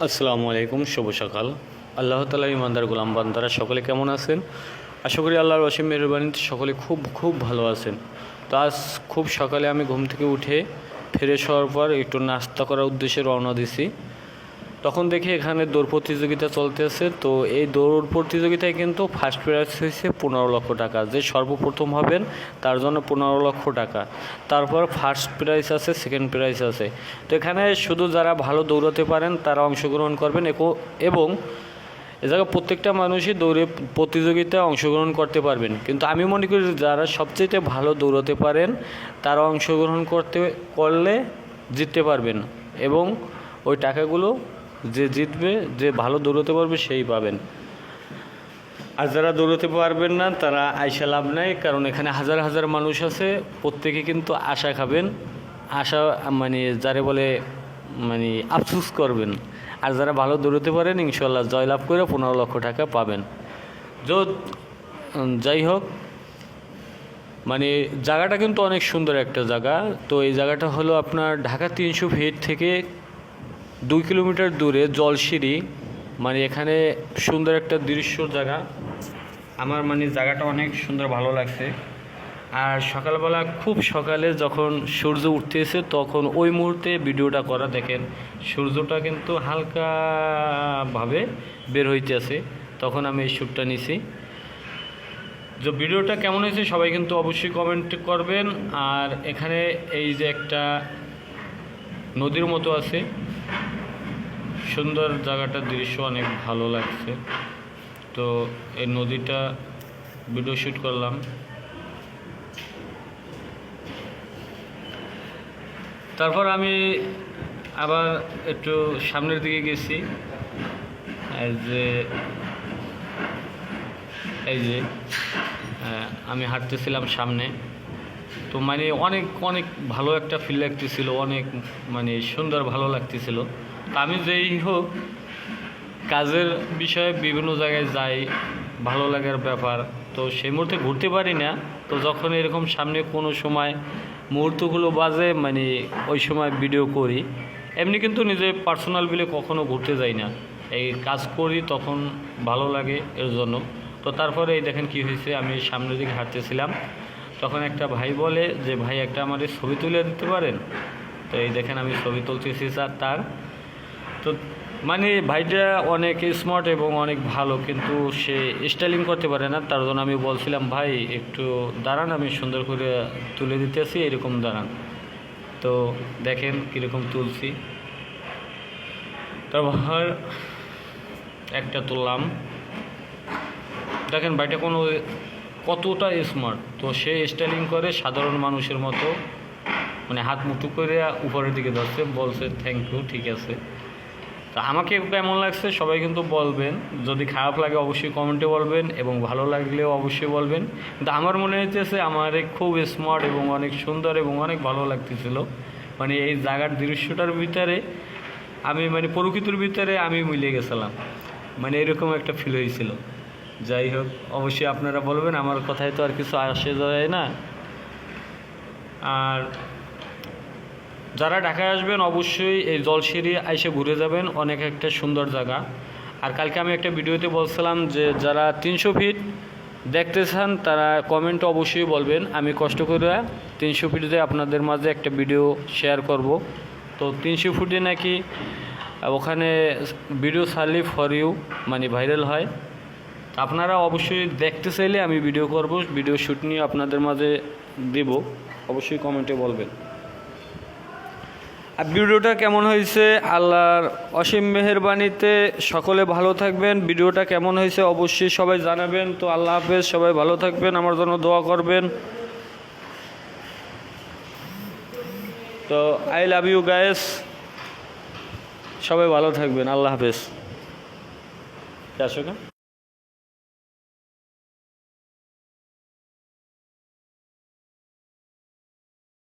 আসসালামু আলাইকুম, শুভ সকাল। আল্লাহ তাআলার ইমানদার গোলাম বান্দারা সকলে কেমন আছেন? আশা করি আল্লাহর অসীম মেহেরবানিতে সকলে খুব ভালো আছেন। তো আজ খুব সকালে আমি ঘুম থেকে উঠে ফ্রেশ হওয়ার পর একটু নাস্তা করার উদ্দেশ্যে রওনা দিছি। তখন দেখি এখানে দৌড় প্রতিযোগিতা চলতেছে। তো এই দৌড় প্রতিযোগিতায় কিন্তু ফার্স্ট প্রাইজ হয়েছে 15 লক্ষ টাকা। যে সর্বপ্রথম হবেন তার জন্য 15 লক্ষ টাকা। তারপর ফার্স্ট প্রাইজ আছে, সেকেন্ড প্রাইজ আছে। তো এখানে শুধু যারা ভালো দৌড়াতে পারেন তারা অংশগ্রহণ করবেন এবং এ জায়গায় প্রত্যেকটা মানুষই দৌড়ে প্রতিযোগিতায় অংশগ্রহণ করতে পারবেন। কিন্তু আমি মনে করি যারা সবচেয়ে ভালো দৌড়াতে পারেন তারা অংশগ্রহণ করলে জিততে পারবেন এবং ওই টাকাগুলো যে জিতবে, যে ভালো দৌড়াতে পারবে সেই পাবেন। আর যারা দৌড়াতে পারবেন না তারা আইসা লাভ নাই, কারণ এখানে হাজার হাজার মানুষ আছে, প্রত্যেকে কিন্তু আশা খাবেন, আশা মানে যারে বলে মানে আফসোস করবেন। আর যারা ভালো দৌড়াতে পারেন ইনশাল্লাহ জয়লাভ করে 15 লক্ষ টাকা পাবেন। যাই হোক, মানে জায়গাটা কিন্তু অনেক সুন্দর একটা জায়গা। তো এই জায়গাটা হলো আপনার ঢাকা 300 ফিট থেকে 2 কিলোমিটার দূরে জলসিঁড়ি। মানে এখানে সুন্দর একটা দৃশ্যর জায়গা। আমার মানে জায়গাটা অনেক সুন্দর, ভালো লাগছে। আর সকালবেলা খুব সকালে যখন সূর্য উঠতেছে তখন ওই মুহূর্তে ভিডিওটা করা, দেখেন সূর্যটা কিন্তু হালকাভাবে বের হইতেছে, তখন আমি এই শ্যুটটা নিছি। যে ভিডিওটা কেমন হয়েছে সবাই কিন্তু অবশ্যই কমেন্ট করবেন। আর এখানে এই যে একটা নদীর মতো আছে, সুন্দর জায়গাটার দৃশ্য অনেক ভালো লাগছে। তো এই নদীটা ভিডিও শ্যুট করলাম। তারপর আমি আবার একটু সামনের দিকে গেছি। এই যে আমি হাঁটতেছিলাম সামনে। তো মানে অনেক ভালো একটা ফিল লাগতেছিল, অনেক মানে সুন্দর ভালো লাগতেছিল। আমি যেই হোক কাজের বিষয়ে বিভিন্ন জায়গায় যাই, ভালো লাগার ব্যাপার। তো সেই মুহূর্তে ঘুরতে পারি না, তো যখন এরকম সামনে কোনো সময় মুহূর্তগুলো বাজে মানে ওই সময় ভিডিও করি। এমনি কিন্তু নিজে পার্সোনাল বিলে কখনো ঘুরতে যাই না, এই কাজ করি তখন ভালো লাগে এর জন্য। তো তারপরে এই দেখেন কি হয়েছে, আমি সামনের দিকে হাঁটতেছিলাম, তখন একটা ভাই বলে যে ভাই একটা আমাদের ছবি তুলে দিতে পারেন? তো এই দেখেন আমি ছবি তুলতেছি তার। তো মানে ভাইটা অনেক স্মার্ট এবং অনেক ভালো, কিন্তু সে স্টাইলিং করতে পারে না। তার জন্য আমি বলছিলাম ভাই একটু দাঁড়ান, আমি সুন্দর করে তুলে দিতেছি, এরকম দাঁড়ান। তো দেখেন কীরকম তুলছি। তারপর একটা তুললাম, দেখেন ভাইটা কতটা স্মার্ট। তো সে স্টাইলিং করে সাধারণ মানুষের মতো, মানে হাত মুঠো করে উপরের দিকে ধরছে, বলছে থ্যাংক ইউ, ঠিক আছে। তা আমাকে কেমন লাগছে সবাই কিন্তু বলবেন, যদি খারাপ লাগে অবশ্যই কমেন্টে বলবেন এবং ভালো লাগলেও অবশ্যই বলবেন। কিন্তু আমার মনে হইতেছে আমার খুব স্মার্ট এবং অনেক সুন্দর এবং অনেক ভালো লাগতেছিল। মানে এই জায়গার দৃশ্যটার ভিতরে আমি মানে প্রকৃতির ভিতরে আমি মিলে গেছিলাম, মানে এরকম একটা ফিল হয়েছিল। যাই হোক, অবশ্যই আপনারা বলবেন, আমার কথায় তো আর কিছু আসে যায় না। আর যারা ঢাকায় আসবেন অবশ্যই এই জলসিঁড়ি আইসে ঘুরে যাবেন, অনেক একটা সুন্দর জায়গা। আর কালকে আমি একটা ভিডিওতে বলছিলাম যে যারা 300 ফিট দেখতে চান তারা কমেন্টে অবশ্যই বলবেন, আমি কষ্ট করে 300 ফিটে আপনাদের মাঝে একটা ভিডিও শেয়ার করব। তো 300 ফুটে নাকি ওখানে ভিডিও ছাড়লে ফর ইউ মানে ভাইরাল হয়। আপনারা অবশ্যই দেখতে চাইলে আমি ভিডিও করব, ভিডিও শ্যুট নিয়ে আপনাদের মাঝে দেব, অবশ্যই কমেন্টে বলবেন। আর ভিডিওটা কেমন হয়েছে আল্লাহর অসীম মেহেরবানিতে সকলে ভালো থাকবেন। ভিডিওটা কেমন হয়েছে অবশ্যই সবাই জানাবেন। তো আল্লাহ হাফেজ, সবাই ভালো থাকবেন, আমার জন্য দোয়া করবেন। তো আই লাভ ইউ গাইস, সবাই ভালো থাকবেন, আল্লাহ হাফেজ। আসো না।